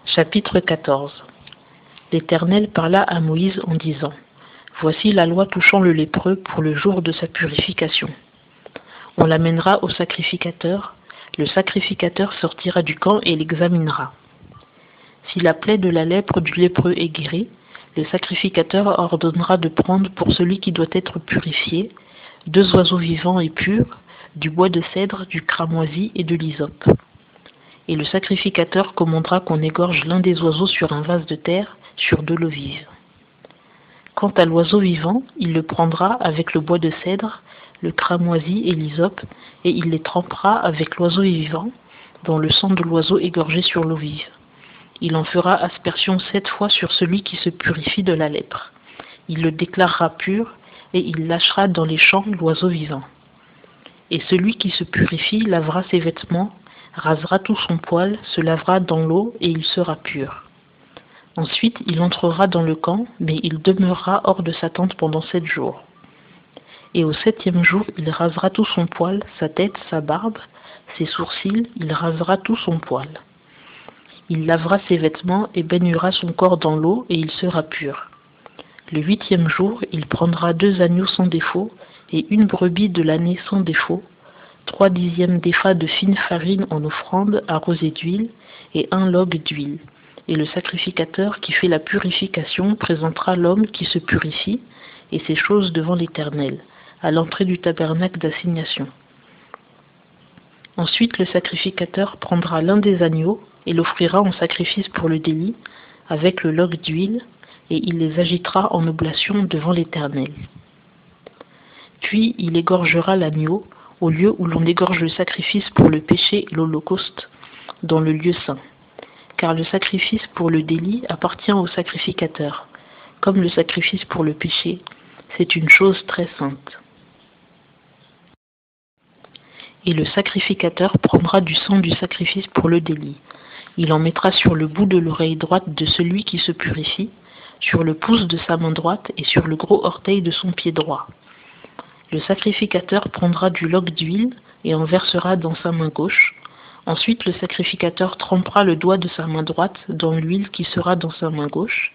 Chapitre 14. L'Éternel parla à Moïse en disant : Voici la loi touchant le lépreux pour le jour de sa purification. On l'amènera au sacrificateur. Le sacrificateur sortira du camp et l'examinera. Si la plaie de la lèpre du lépreux est guérie, le sacrificateur ordonnera de prendre pour celui qui doit être purifié 2 oiseaux vivants et purs, du bois de cèdre, du cramoisi et de l'hysope. Et le sacrificateur commandera qu'on égorge l'un des oiseaux sur un vase de terre, sur de l'eau vive. Quant à l'oiseau vivant, il le prendra avec le bois de cèdre, le cramoisi et l'hysope, et il les trempera avec l'oiseau vivant, dans le sang de l'oiseau égorgé sur l'eau vive. Il en fera aspersion 7 fois sur celui qui se purifie de la lèpre. Il le déclarera pur, et il lâchera dans les champs l'oiseau vivant. Et celui qui se purifie lavera ses vêtements, rasera tout son poil, se lavera dans l'eau, et il sera pur. Ensuite, il entrera dans le camp, mais il demeurera hors de sa tente pendant 7 jours. Et au 7e jour, il rasera tout son poil, sa tête, sa barbe, ses sourcils, il rasera tout son poil. Il lavera ses vêtements et baignera son corps dans l'eau, et il sera pur. Le 8e jour, il prendra 2 agneaux sans défaut, et 1 brebis de l'année sans défaut, 3 dixièmes d'épha de fine farine en offrande arrosée d'huile, et 1 log d'huile. Et le sacrificateur qui fait la purification présentera l'homme qui se purifie et ces choses devant l'Éternel, à l'entrée du tabernacle d'assignation. Ensuite, le sacrificateur prendra l'un des agneaux et l'offrira en sacrifice pour le délit, avec le log d'huile, et il les agitera en oblation devant l'Éternel. Puis il égorgera l'agneau au lieu où l'on égorge le sacrifice pour le péché et l'holocauste, dans le lieu saint. Car le sacrifice pour le délit appartient au sacrificateur, comme le sacrifice pour le péché, c'est une chose très sainte. Et le sacrificateur prendra du sang du sacrifice pour le délit. Il en mettra sur le bout de l'oreille droite de celui qui se purifie, sur le pouce de sa main droite et sur le gros orteil de son pied droit. Le sacrificateur prendra du log d'huile et en versera dans sa main gauche. Ensuite, le sacrificateur trempera le doigt de sa main droite dans l'huile qui sera dans sa main gauche,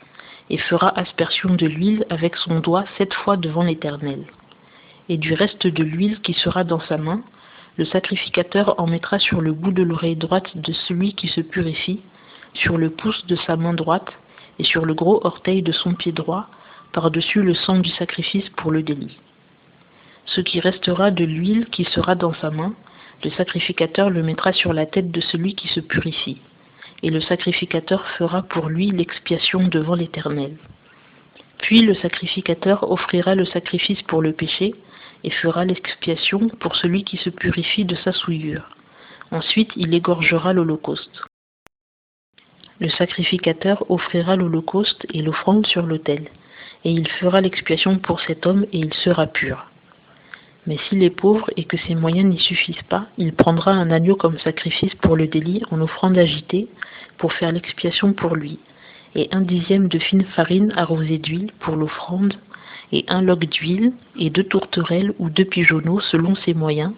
et fera aspersion de l'huile avec son doigt 7 fois devant l'Éternel. Et du reste de l'huile qui sera dans sa main, le sacrificateur en mettra sur le bout de l'oreille droite de celui qui se purifie, sur le pouce de sa main droite, et sur le gros orteil de son pied droit, par-dessus le sang du sacrifice pour le délit. Ce qui restera de l'huile qui sera dans sa main, le sacrificateur le mettra sur la tête de celui qui se purifie, et le sacrificateur fera pour lui l'expiation devant l'Éternel. Puis le sacrificateur offrira le sacrifice pour le péché, et fera l'expiation pour celui qui se purifie de sa souillure. Ensuite il égorgera l'holocauste. Le sacrificateur offrira l'holocauste et l'offrande sur l'autel, et il fera l'expiation pour cet homme, et il sera pur. Mais s'il est pauvre et que ses moyens n'y suffisent pas, il prendra un agneau comme sacrifice pour le délit en offrande agitée pour faire l'expiation pour lui, et 1 dixième de fine farine arrosée d'huile pour l'offrande, et 1 log d'huile, et 2 tourterelles ou 2 pigeonneaux selon ses moyens,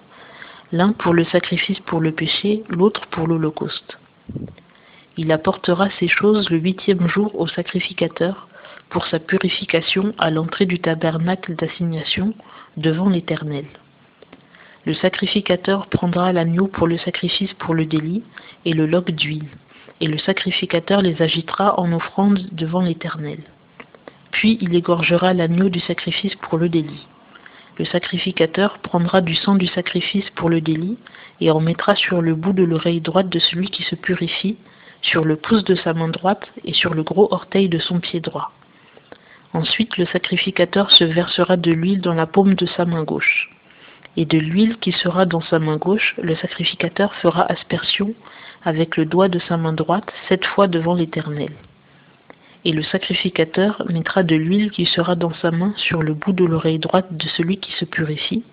l'un pour le sacrifice pour le péché, l'autre pour l'holocauste. Il apportera ces choses le 8e jour au sacrificateur pour sa purification à l'entrée du tabernacle d'assignation devant l'Éternel. Le sacrificateur prendra l'agneau pour le sacrifice pour le délit et le log d'huile, et le sacrificateur les agitera en offrande devant l'Éternel. Puis il égorgera l'agneau du sacrifice pour le délit. Le sacrificateur prendra du sang du sacrifice pour le délit et en mettra sur le bout de l'oreille droite de celui qui se purifie, sur le pouce de sa main droite et sur le gros orteil de son pied droit. Ensuite, le sacrificateur se versera de l'huile dans la paume de sa main gauche. Et de l'huile qui sera dans sa main gauche, le sacrificateur fera aspersion avec le doigt de sa main droite 7 fois devant l'Éternel. Et le sacrificateur mettra de l'huile qui sera dans sa main sur le bout de l'oreille droite de celui qui se purifie,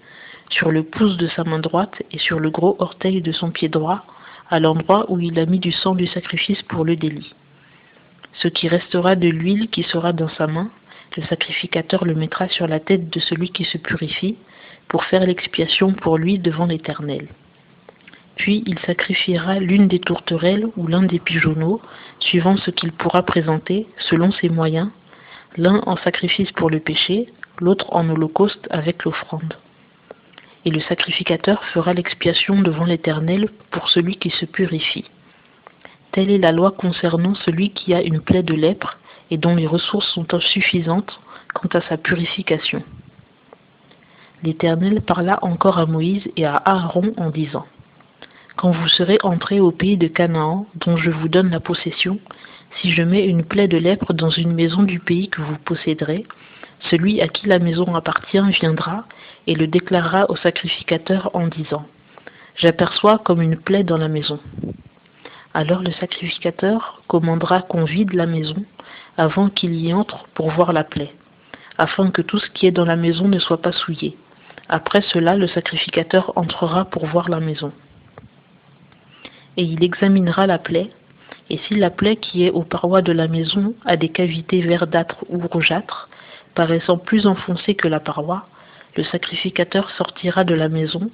sur le pouce de sa main droite et sur le gros orteil de son pied droit, à l'endroit où il a mis du sang du sacrifice pour le délit. Ce qui restera de l'huile qui sera dans sa main, le sacrificateur le mettra sur la tête de celui qui se purifie, pour faire l'expiation pour lui devant l'Éternel. Puis il sacrifiera l'une des tourterelles ou l'un des pigeonneaux, suivant ce qu'il pourra présenter, selon ses moyens, l'un en sacrifice pour le péché, l'autre en holocauste avec l'offrande. Et le sacrificateur fera l'expiation devant l'Éternel pour celui qui se purifie. Telle est la loi concernant celui qui a une plaie de lèpre et dont les ressources sont insuffisantes quant à sa purification. L'Éternel parla encore à Moïse et à Aaron en disant : Quand vous serez entrés au pays de Canaan, dont je vous donne la possession, si je mets une plaie de lèpre dans une maison du pays que vous posséderez, celui à qui la maison appartient viendra et le déclarera au sacrificateur en disant : J'aperçois comme une plaie dans la maison. Alors le sacrificateur commandera qu'on vide la maison avant qu'il y entre pour voir la plaie, afin que tout ce qui est dans la maison ne soit pas souillé. Après cela, le sacrificateur entrera pour voir la maison. Et il examinera la plaie, et si la plaie qui est aux parois de la maison a des cavités verdâtres ou rougeâtres, paraissant plus enfoncées que la paroi, le sacrificateur sortira de la maison,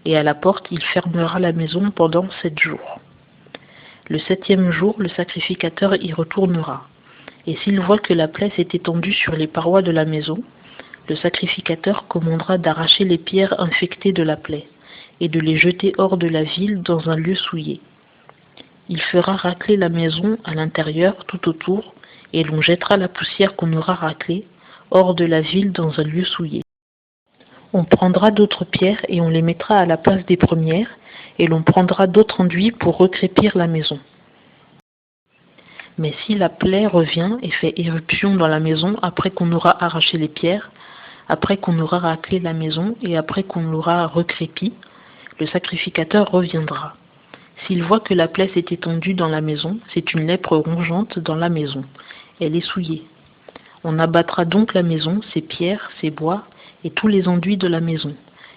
et à la porte il fermera la maison pendant 7 jours. Le 7e jour, le sacrificateur y retournera, et s'il voit que la plaie s'est étendue sur les parois de la maison, le sacrificateur commandera d'arracher les pierres infectées de la plaie, et de les jeter hors de la ville dans un lieu souillé. Il fera racler la maison à l'intérieur tout autour, et l'on jettera la poussière qu'on aura raclée hors de la ville dans un lieu souillé. On prendra d'autres pierres et on les mettra à la place des premières, et l'on prendra d'autres enduits pour recrépir la maison. Mais si la plaie revient et fait éruption dans la maison après qu'on aura arraché les pierres, après qu'on aura raclé la maison et après qu'on l'aura recrépie, le sacrificateur reviendra. S'il voit que la plaie s'est étendue dans la maison, c'est une lèpre rongeante dans la maison. Elle est souillée. On abattra donc la maison, ses pierres, ses bois et tous les enduits de la maison,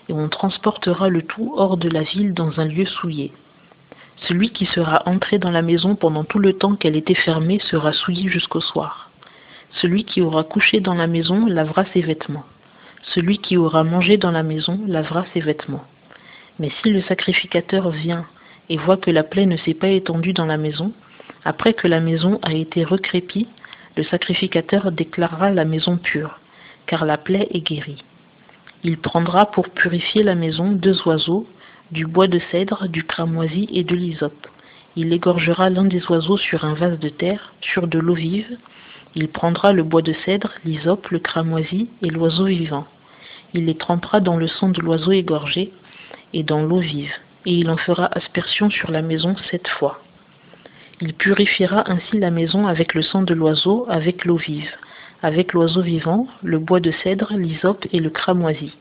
et on transportera le tout hors de la ville dans un lieu souillé. Celui qui sera entré dans la maison pendant tout le temps qu'elle était fermée sera souillé jusqu'au soir. Celui qui aura couché dans la maison lavera ses vêtements. Celui qui aura mangé dans la maison lavera ses vêtements. Mais si le sacrificateur vient et voit que la plaie ne s'est pas étendue dans la maison, après que la maison a été recrépie, le sacrificateur déclarera la maison pure, car la plaie est guérie. Il prendra pour purifier la maison 2 oiseaux, du bois de cèdre, du cramoisi et de l'hysope. Il égorgera l'un des oiseaux sur un vase de terre, sur de l'eau vive. Il prendra le bois de cèdre, l'hysope, le cramoisi et l'oiseau vivant. Il les trempera dans le sang de l'oiseau égorgé et dans l'eau vive, et il en fera aspersion sur la maison 7 fois. Il purifiera ainsi la maison avec le sang de l'oiseau, avec l'eau vive, avec l'oiseau vivant, le bois de cèdre, l'hysope et le cramoisi.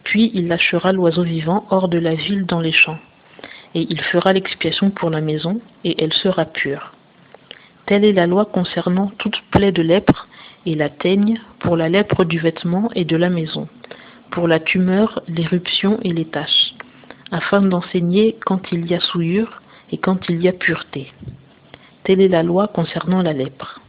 Puis il lâchera l'oiseau vivant hors de la ville dans les champs, et il fera l'expiation pour la maison, et elle sera pure. Telle est la loi concernant toute plaie de lèpre, et la teigne, pour la lèpre du vêtement et de la maison, pour la tumeur, l'éruption et les taches, afin d'enseigner quand il y a souillure et quand il y a pureté. Telle est la loi concernant la lèpre.